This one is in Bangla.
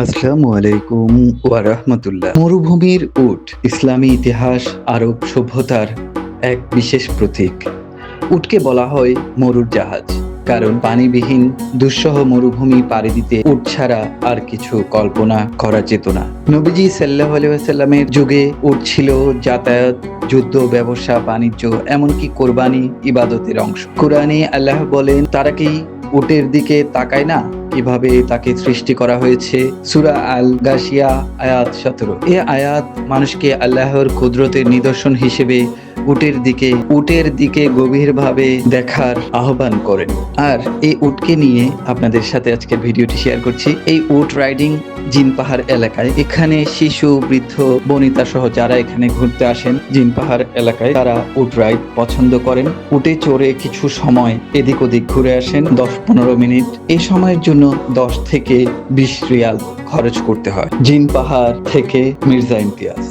আসসালামু আলাইকুম ওয়া রাহমাতুল্লাহ। মরুভূমির উট ইসলামী ইতিহাস, আরব সভ্যতার এক বিশেষ প্রতীক। উটকে বলা হয় মরুর জাহাজ, কারণ পানিবিহীন দুঃসহ মরুভূমি পাড়ি দিতে উট ছাড়া আর কিছু কল্পনা করা যেত না। নবীজি সাল্লাল্লাহু আলাইহি ওয়াসাল্লামের যুগে উট ছিল যাতায়াত, যুদ্ধ, ব্যবসা, বাণিজ্য, এমনকি কোরবানি ইবাদতের অংশ। কোরআনে আল্লাহ বলেন, তারা কি উটের দিকে তাকায় না, কিভাবে তাকে সৃষ্টি করা হয়েছে। সূরা আল গাশিয়া আয়াত 17। এই আয়াত মানুষকে আল্লাহর কুদরতের নিদর্শন হিসেবে উটের দিকে গভীরভাবে দেখার আহ্বান করেন। আর এই উটকে নিয়ে আপনাদের সাথে আজকের ভিডিওটি শেয়ার করছি। এই উট রাইডিং জিন পাহাড় এলাকায়, এখানে শিশু, বৃদ্ধ, বনিতা সহ যারা এখানে ঘুরতে আসেন জিন পাহাড় এলাকায়, তারা উট রাইড পছন্দ করেন। উটে চড়ে কিছু সময় এদিক ওদিক ঘুরে আসেন, 10-15 মিনিট। এই সময়ের জন্য 10 থেকে 20 রিয়াল খরচ করতে হয়। জিন পাহাড় থেকে মির্জা ইমতিয়াজ।